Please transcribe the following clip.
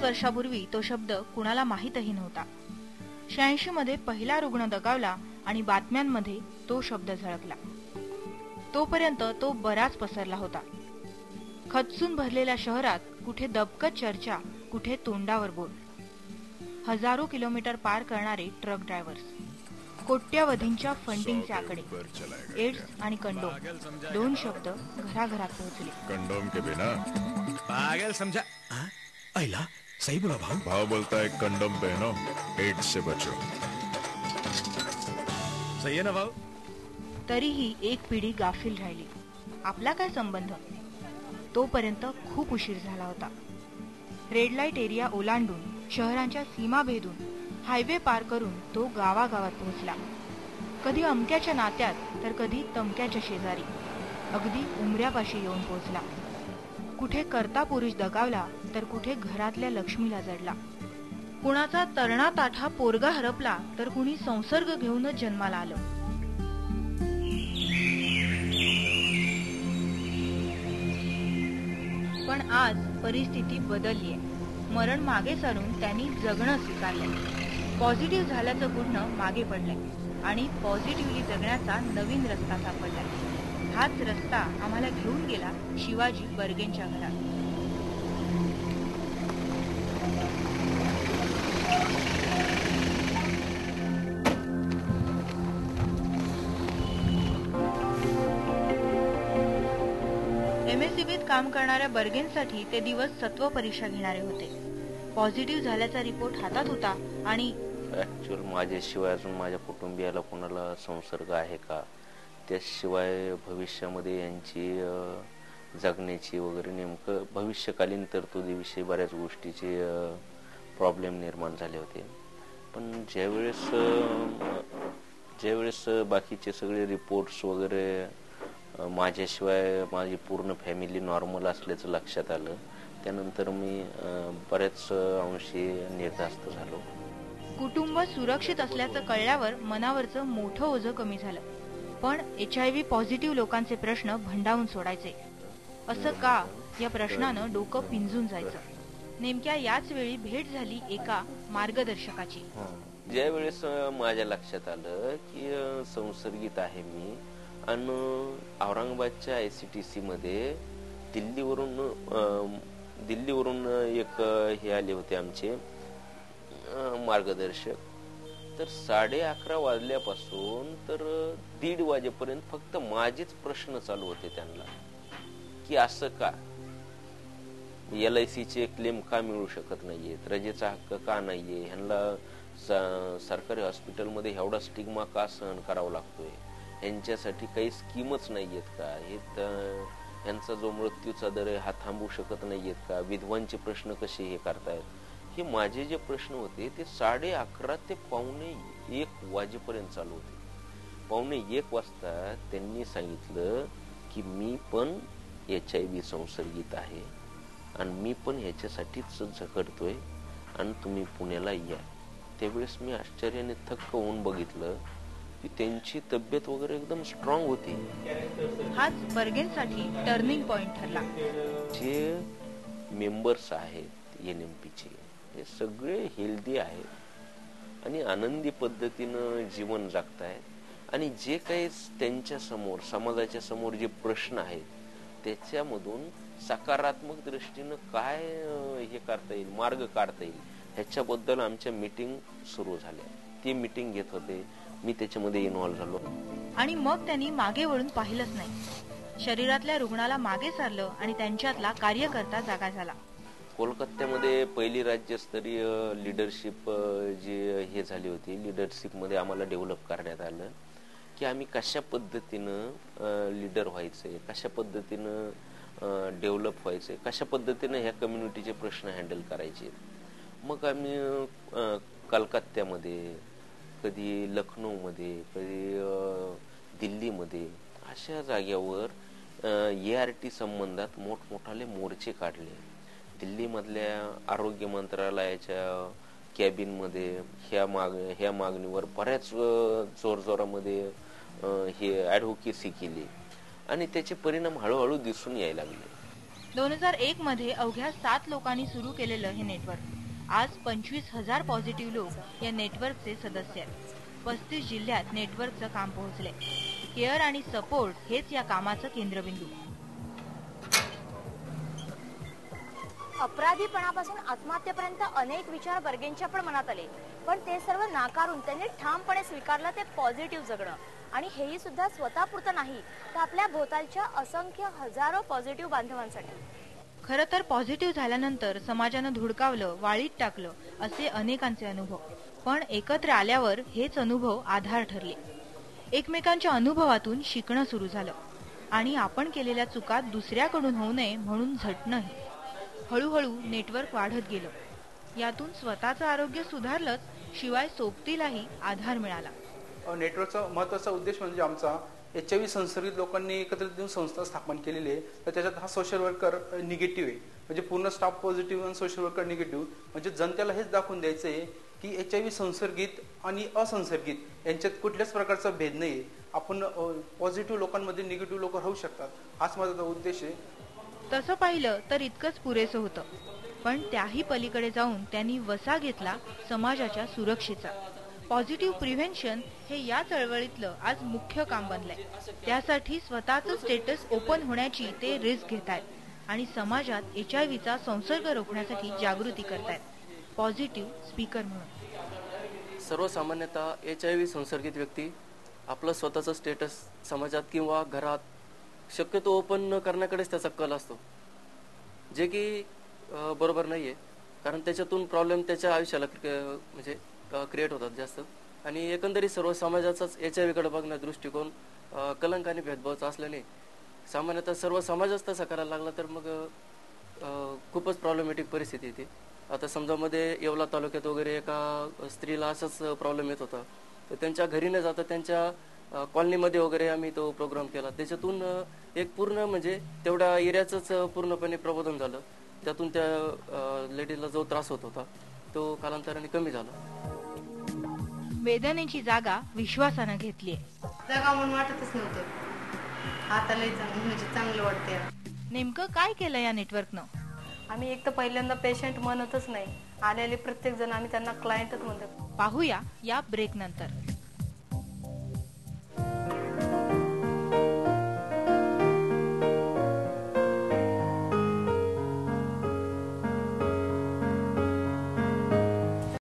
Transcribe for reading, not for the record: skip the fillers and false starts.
वर्षापूर्वी तो शब्द कुणाला माहीतही नव्हता. 86 मध्ये पहिला रुग्ण दगावला आणि बातम्यांमध्ये तो शब्द झळकला. तोपर्यंत तो बराच पसरला होता. खचून भरलेल्या शहरात कुठे दबकत चर्चा, कुठे तोंडावर बोल. हजारो किलोमीटर पार करणारे ट्रक ड्रायव्हर्स, कोट्यावधींच्या फंडिंगचे आकडे, एड्स आणि कंडोम, दोन शब्द घराघरात पोहोचले. कंडोम के बिना पागल समझा. अयला सही बोला भाव. भाव बोलता है कंडोम पहनो, एड्स से बचो. सही है ना भाव. तरीही एक पिढी गाफील राहिली. आपला काय संबंध? तोपर्यंत खूप उशीर झाला होता. रेड लाईट एरिया ओलांडून, शहरांच्या सीमा भेदून, हायवे पार करून तो गावागावात पोहोचला. कधी अमक्याच्या नात्यात तर कधी तमक्याच्या शेजारी, अगदी उमऱ्यापाशी येऊन पोहोचला. कुठे करता पुरुष दगावला तर कुठे घरातल्या लक्ष्मीला जडला. कुणाचा तरणा ताठा पोरगा हरपला तर कुणी संसर्ग घेऊनच जन्माला आलं. पण आज परिस्थिती बदललीय. मरण मागे सारून त्यांनी जगणं स्वीकारलंय. पॉझिटिव्ह झाल्याचं गुणणं मागे पडलंय आणि पॉझिटिव्हली जगण्याचा नवीन रस्ता सापडलाय. हाच रस्ता आम्हाला घेऊन गेला शिवाजी बर्गेंच्या घरात. एमएससीबीत काम करणाऱ्या बर्गेंसाठी ते दिवस सत्व परीक्षा घेणारे होते. पॉझिटिव्ह झाल्याचा रिपोर्ट हातात होता आणि ऍक्च्युअल माझ्याशिवाय अजून माझ्या कुटुंबियाला कोणाला संसर्ग आहे का, त्याशिवाय भविष्यामध्ये यांची जगण्याची वगैरे नेमकं भविष्यकालीन तरतुदीविषयी बऱ्याच गोष्टीचे प्रॉब्लेम निर्माण झाले होते. पण ज्यावेळेस बाकीचे सगळे रिपोर्ट्स वगैरे माझ्याशिवाय माझी पूर्ण फॅमिली नॉर्मल असल्याचं लक्षात आलं, त्यानंतर मी बऱ्याच अंशी निर्धास्त झालो. कुटुंब सुरक्षित असल्याचं कळल्यावर मनावरचं मोठं ओझं कमी झालं. पण HIV पॉझिटिव्ह लोकांचे प्रश्न भंडावून सोडायचे. असं का, या प्रश्नानं डोकं पिंजून जायचं. नेमक्या याच वेळी भेट झाली एका मार्गदर्शकाची. ज्या वेळेस माझ्या लक्षात आलं की संसर्गित आहे मी, आणि औरंगाबादच्या ICTC मध्ये दिल्लीवरून एक हे आले होते आमचे मार्गदर्शक. तर 11:30 वाजल्यापासून तर 1:30 वाजेपर्यंत फक्त माझेच प्रश्न चालू होते त्यांना, की असं का, LICचे क्लेम का मिळू शकत नाहीयेत, रजेचा हक्क का नाहीये, ह्यांना सरकारी हॉस्पिटलमध्ये एवढा स्टिग्मा का सहन करावा लागतोय, यांच्यासाठी काही स्कीमच नाहीयेत का, हे यांचा जो मृत्यूचा दर आहे हा थांबू शकत नाहीयेत का, विधवांचे प्रश्न कसे हे करतायत. हे माझे जे प्रश्न होते ते 11:30 ते 12:45 वाजेपर्यंत चालू होते. 12:45 वाजता त्यांनी सांगितलं की मी पण HIV संसर्गित आहे आणि मी पण ह्याच्यासाठीच झगडतोय आणि तुम्ही पुण्याला या. त्यावेळेस मी आश्चर्याने थक्क होऊन बघितलं की त्यांची तब्येत वगैरे एकदम स्ट्रॉंग होती. हाच बर्गेंसाठी टर्निंग पॉइंट ठरला. जे मेंबर्स आहेत NMPचे हे सगळे हेल्दी आहेत आणि आनंदी पद्धतीनं जीवन जगतायत आणि जे काही त्यांच्या समोर समाजाच्या समोर जे प्रश्न आहेत त्याच्यामधून सकारात्मक दृष्टीनं काय हे करता येईल, मार्ग काढता येईल, ह्याच्याबद्दल आमच्या मीटिंग सुरू झाल्या. ती मीटिंग घेत होते, मी त्याच्यामध्ये इन्व्हॉल्व झालो. आणि मग त्यांनी मागे वळून पाहिलंच नाही. शरीरातल्या रुग्णाला मागे सारलं आणि त्यांच्यातला कार्यकर्ता जागा झाला. कोलकात्यामध्ये पहिली राज्यस्तरीय लीडरशिप जी हे झाली होती, लीडरशिप मध्ये आम्हाला डेव्हलप करण्यात आलं की आम्ही कशा पद्धतीनं लीडर व्हायचंय, कशा पद्धतीनं डेव्हलप व्हायचंय, कशा पद्धतीनं ह्या कम्युनिटीचे प्रश्न हँडल करायचे. मग आम्ही कलकत्त्यामध्ये, कधी लखनौमध्ये, कधी दिल्लीमध्ये अशा जाग्यावर ART संबंधात मोठमोठाले मोर्चे काढले. दिल्ली मधल्या आरोग्य मंत्रालयाच्या कॅबिन मध्ये ह्या मागणीवर बऱ्याच जोरजोरामध्ये हे ऍडव्होकेसी केली आणि त्याचे परिणाम हळूहळू दिसून यायला लागले. 2001 मध्ये अवघ्या 7 लोकांनी सुरू केलेलं हे नेटवर्क आज 25,000 पॉझिटिव्ह लोक या नेटवर्कचे सदस्य आहेत. 35 जिल्ह्यात नेटवर्कचं काम पोहोचले. केअर आणि सपोर्ट हेच या कामाचं केंद्रबिंदू. अपराधीपणापासून आत्महत्येपर्यंत अनेक विचार बर्गेंच्या पण मनात आले, पण ते सर्व नाकारून त्यांनी ठामपणे स्वीकारलं ते पॉझिटिव्ह जगणं. आणि हेही सुद्धा स्वतःपुरतं नाही, तर आपल्या भोवतालच्या असंख्य हजारो पॉझिटिव्ह बांधवांसाठी. खरं तर पॉझिटिव्ह झाल्यानंतर समाजानं धुडकावलं, वाळीत टाकलं असे अनेकांचे अनुभव. पण एकत्र आल्यावर हेच अनुभव आधार ठरले. एकमेकांच्या अनुभवातून शिकणं सुरू झालं आणि आपण केलेल्या चुका दुसऱ्याकडून होऊ नये म्हणून झटणंही. हळूहळू नेटवर्क वाढत गेलं. यातून स्वतःचं आरोग्य सुधारलंच, शिवाय सोबतीलाही आधार मिळाला. नेटवर्कचा महत्त्वाचा उद्देश म्हणजे आमचा HIV संसर्गित लोकांनी एकत्रित येऊन संस्था स्थापन केलेली आहे. तर त्याच्यात हा सोशल वर्कर निगेटिव्ह आहे, म्हणजे पूर्ण स्टाफ पॉझिटिव्ह आणि सोशल वर्कर निगेटिव्ह. म्हणजे जनतेला हेच दाखवून द्यायचं आहे की HIV संसर्गित आणि असंसर्गित यांच्यात कुठल्याच प्रकारचा भेद नाही आहे. आपण पॉझिटिव्ह लोकांमध्ये निगेटिव्ह लोक राहू शकतात, हाच माझा उद्देश आहे. तसं पाहिलं तर इतकंच पुरेसं होतं, पण त्याही पलीकडे जाऊन त्यांनी वसा घेतला समाजाच्या सुरक्षेचा. पॉझिटिव्ह प्रिव्हेन्शन हे या चळवळीतलं आज मुख्य काम बनलंय. त्यासाठी स्वतःचं स्टेटस ओपन होण्याची ते रिस्क घेतायत आणि समाजात HIVचा संसर्ग रोखण्यासाठी जागृती करतायत, पॉझिटिव्ह स्पीकर म्हणून. सर्वसामान्यतः HIV संसर्गित व्यक्ती आपलं स्वतःचं स्टेटस समाजात किंवा घरात शक्यतो ओपन न करण्याकडेच त्याचा कल असतो, जे की बरोबर नाहीये. कारण त्याच्यातून प्रॉब्लेम त्याच्या आयुष्याला म्हणजे क्रिएट होतात जास्त. आणि एकंदरीत सर्व समाजाचाच HIV कडे बघण्याचा दृष्टिकोन कलंक आणि भेदभावाचा असल्याने सामान्यतः सर्व समाजच तसा करायला लागला तर मग खूपच प्रॉब्लेमॅटिक परिस्थिती येते. आता समजा मध्ये येवला तालुक्यात वगैरे एका स्त्रीला असाच प्रॉब्लेम येत होता, तर त्यांच्या घरी न जाता त्यांच्या कॉलनीमध्ये वगैरे आम्ही तो प्रोग्राम केला. त्याच्यातून एक पूर्ण म्हणजे तेवढ्या एरियाचंच पूर्णपणे प्रबोधन झालं. त्यातून त्या लेडीजला जो त्रास होत होता तो कालांतराने कमी झाला. वेदनेची जागा विश्वासानं घेतलीये. जागा म्हणून वाटतच नव्हतं, आता लय म्हणजे चांगलं वाटतंय. नेमकं काय केलं या नेटवर्कनं? आम्ही एक तर पहिल्यांदा पेशंट म्हणतच नाही, आलेले प्रत्येक जण आम्ही त्यांना क्लायंटच म्हणतो. पाहूया या ब्रेक नंतर.